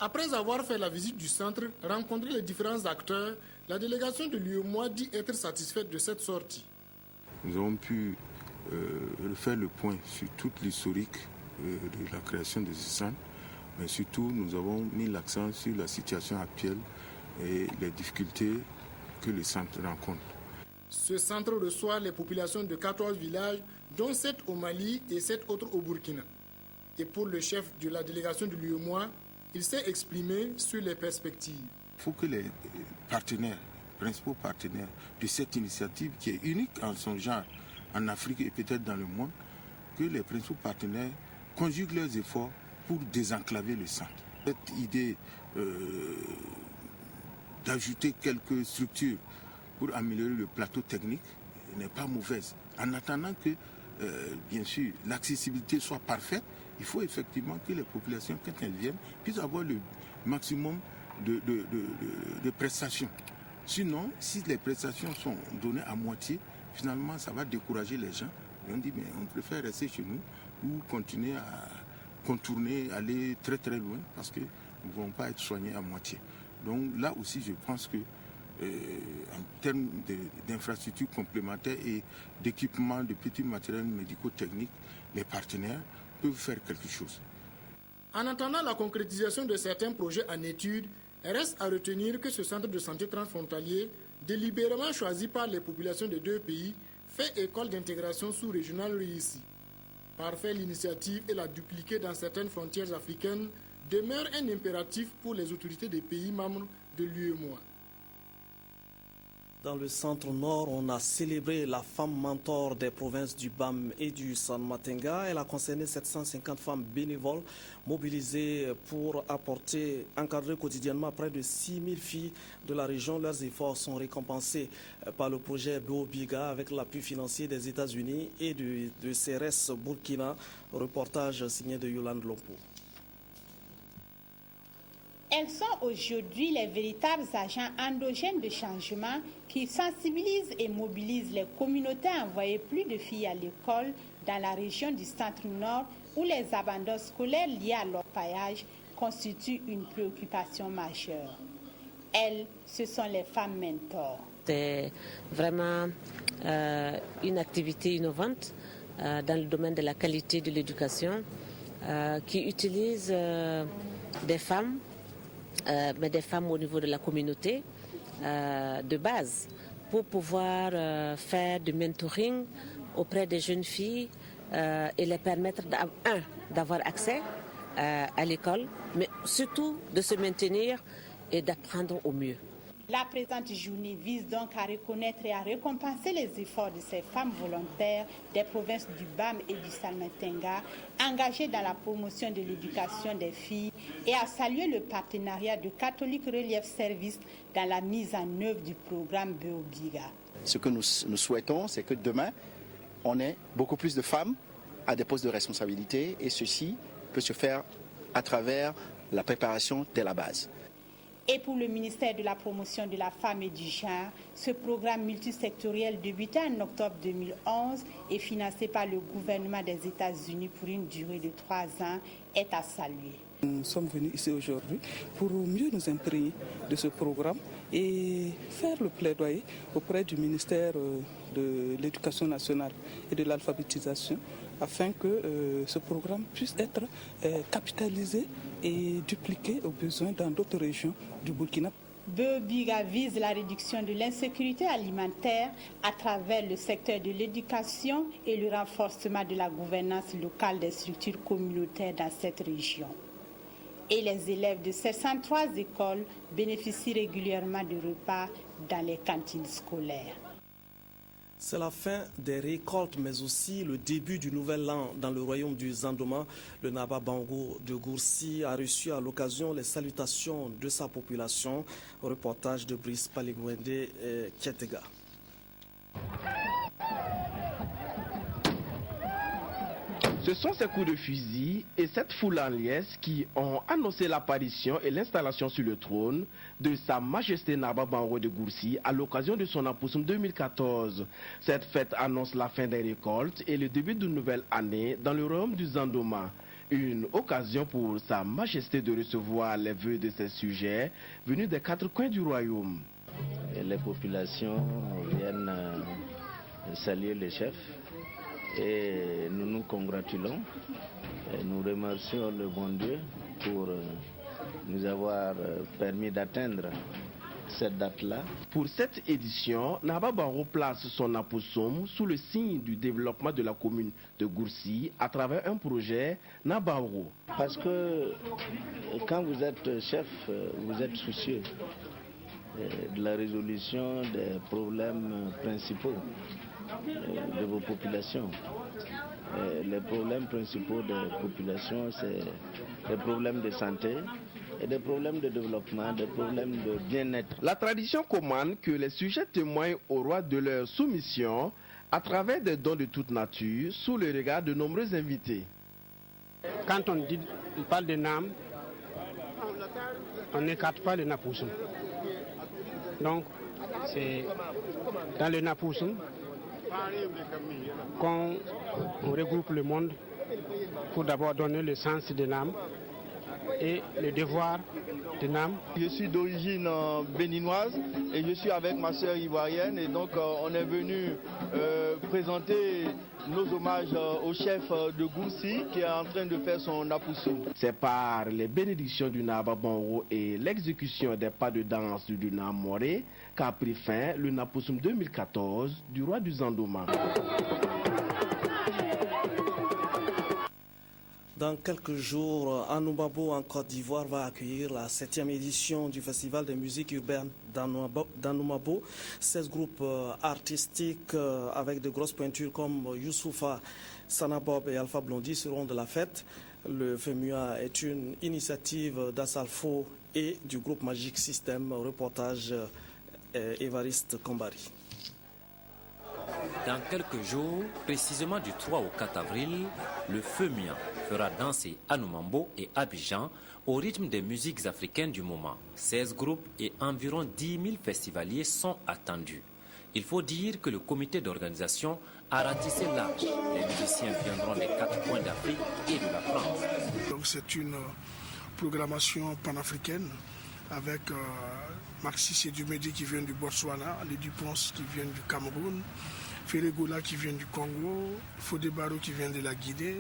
Après avoir fait la visite du centre, rencontré les différents acteurs, la délégation de l'UEMOA dit être satisfaite de cette sortie. Nous avons pu refaire le point sur toute l'historique de la création de ce centre, mais surtout nous avons mis l'accent sur la situation actuelle et les difficultés que le centre rencontre. Ce centre reçoit les populations de 14 villages, dont 7 au Mali et 7 autres au Burkina. Et pour le chef de la délégation de l'UEMOA, il s'est exprimé sur les perspectives. Il faut que les partenaires, principaux partenaires de cette initiative qui est unique en son genre en Afrique et peut-être dans le monde, que les principaux partenaires conjuguent leurs efforts pour désenclaver le centre. Cette idée d'ajouter quelques structures pour améliorer le plateau technique n'est pas mauvaise. En attendant que, bien sûr, l'accessibilité soit parfaite, il faut effectivement que les populations, quand elles viennent, puissent avoir le maximum de prestations. Sinon, si les prestations sont données à moitié, finalement, ça va décourager les gens. Et on dit, mais on préfère rester chez nous ou continuer à contourner, aller très très loin, parce que nous ne vont pas être soignés à moitié. Donc là aussi, je pense que en termes d'infrastructures complémentaires et d'équipements, de petits matériels médico-techniques, les partenaires peuvent faire quelque chose. En attendant la concrétisation de certains projets en étude, reste à retenir que ce centre de santé transfrontalier, délibérément choisi par les populations des deux pays, fait école d'intégration sous-régionale réussie. Parfaire l'initiative et la dupliquer dans certaines frontières africaines demeure un impératif pour les autorités des pays membres de l'UEMOA. Dans le centre nord, on a célébré la femme mentor des provinces du BAM et du San Matenga. Elle a concerné 750 femmes bénévoles mobilisées pour encadrer quotidiennement près de 6000 filles de la région. Leurs efforts sont récompensés par le projet BOBIGA avec l'appui financier des États-Unis et de CRS Burkina. Reportage signé de Yolande Lompo. Elles sont aujourd'hui les véritables agents endogènes de changement qui sensibilisent et mobilisent les communautés à envoyer plus de filles à l'école dans la région du centre-nord où les abandons scolaires liés à l'orpaillage constituent une préoccupation majeure. Elles, ce sont les femmes mentors. C'est vraiment une activité innovante dans le domaine de la qualité de l'éducation qui utilise des femmes mais des femmes au niveau de la communauté de base pour pouvoir faire du mentoring auprès des jeunes filles et les permettre d'avoir accès à l'école, mais surtout de se maintenir et d'apprendre au mieux. La présente journée vise donc à reconnaître et à récompenser les efforts de ces femmes volontaires des provinces du BAM et du Salmantenga engagées dans la promotion de l'éducation des filles et à saluer le partenariat de Catholic Relief Service dans la mise en œuvre du programme Beobiga. Ce que nous souhaitons, c'est que demain, on ait beaucoup plus de femmes à des postes de responsabilité et ceci peut se faire à travers la préparation dès la base. Et pour le ministère de la Promotion de la Femme et du Genre, ce programme multisectoriel débuté en octobre 2011 et financé par le gouvernement des États-Unis pour une durée de 3 ans est à saluer. Nous sommes venus ici aujourd'hui pour mieux nous imprégner de ce programme et faire le plaidoyer auprès du ministère de l'Éducation nationale et de l'alphabétisation afin que ce programme puisse être capitalisé et dupliqué aux besoins dans d'autres régions du Burkina. Beobiga vise la réduction de l'insécurité alimentaire à travers le secteur de l'éducation et le renforcement de la gouvernance locale des structures communautaires dans cette région. Et les élèves de ces 103 écoles bénéficient régulièrement de repas dans les cantines scolaires. C'est la fin des récoltes, mais aussi le début du nouvel an dans le royaume du Zandoma. Le Naba Bango de Goursi a reçu à l'occasion les salutations de sa population. Reportage de Brice Paligwende et Kietega. Ce sont ces coups de fusil et cette foule en liesse qui ont annoncé l'apparition et l'installation sur le trône de Sa Majesté Naba Bango de Goursi à l'occasion de son Apoussoum 2014. Cette fête annonce la fin des récoltes et le début d'une nouvelle année dans le royaume du Zandoma. Une occasion pour Sa Majesté de recevoir les vœux de ses sujets venus des 4 coins du royaume. Et les populations viennent saluer les chefs. Et nous nous congratulons et nous remercions le bon Dieu pour nous avoir permis d'atteindre cette date-là. Pour cette édition, Naba Bango place son Apoussoum sous le signe du développement de la commune de Goursi à travers un projet Nabango. Parce que quand vous êtes chef, vous êtes soucieux de la résolution des problèmes principaux de vos populations. Les problèmes principaux des populations, c'est des problèmes de santé et des problèmes de développement, des problèmes de bien-être. La tradition commande que les sujets témoignent au roi de leur soumission à travers des dons de toute nature sous le regard de nombreux invités. Quand on parle de Nam, on n'écarte pas le Napoussoum. Donc, c'est dans le Napoussoum qu'on regroupe le monde pour d'abord donner le sens de l'âme et le devoir de l'âme. Je suis d'origine béninoise et je suis avec ma sœur ivoirienne et donc on est venu présenter nos hommages au chef de Goursi qui est en train de faire son Apoussoum. C'est par les bénédictions du Naba Bango et l'exécution des pas de danse du Duna Moré qu'a pris fin le Apoussoum 2014 du roi du Zandoma. Dans quelques jours, Anoumabo en Côte d'Ivoire va accueillir la 7e édition du Festival des musiques urbaines d'Anoumabo. 16 groupes artistiques avec de grosses pointures comme Youssoufa, Sanabob et Alpha Blondy seront de la fête. Le FEMUA est une initiative d'Assalfo et du groupe Magic System. Reportage Évariste Kombari. Dans quelques jours, précisément du 3 au 4 avril, le FEMUA fera danser Anoumabo et Abidjan au rythme des musiques africaines du moment. 16 groupes et environ 10 000 festivaliers sont attendus. Il faut dire que le comité d'organisation a ratissé large. Les musiciens viendront des 4 coins d'Afrique et de la France. Donc c'est une programmation panafricaine avec Maxi Sedumedi qui vient du Botswana, les Dupont qui viennent du Cameroun, Ferregola qui vient du Congo, Fodé Barou qui vient de la Guinée,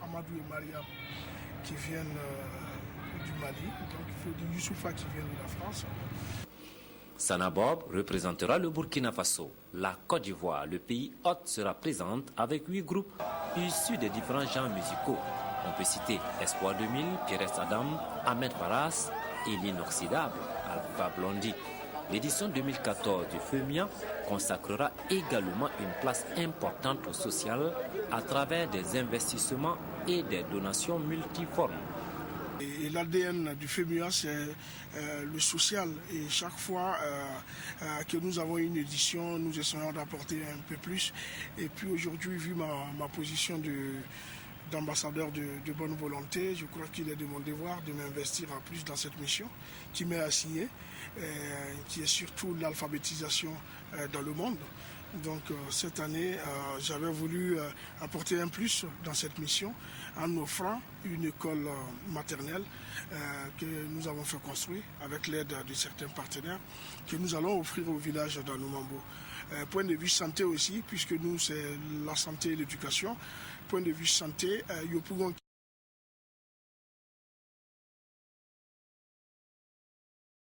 Amadou et Mariam qui viennent du Mali, donc il faut dire Youssoufa qui vient de la France. Sanabob représentera le Burkina Faso. La Côte d'Ivoire, le pays hôte, sera présente avec 8 groupes issus des différents genres musicaux. On peut citer Espoir 2000, Pierre Adam, Ahmed Faras et l'inoxydable Alpha Blondy. L'édition 2014 du FEMIA consacrera également une place importante au social à travers des investissements et des donations multiformes. Et l'ADN du FEMIA, c'est le social. Et chaque fois que nous avons une édition, nous essayons d'apporter un peu plus. Et puis aujourd'hui, vu ma position d'ambassadeur de bonne volonté, je crois qu'il est de mon devoir de m'investir en plus dans cette mission qui m'est assignée, qui est surtout l'alphabétisation dans le monde. Donc cette année, j'avais voulu apporter un plus dans cette mission en offrant une école maternelle que nous avons fait construire avec l'aide de certains partenaires que nous allons offrir au village d'Anoumambo. Point de vue santé aussi, puisque nous c'est la santé et l'éducation. Point de vue santé,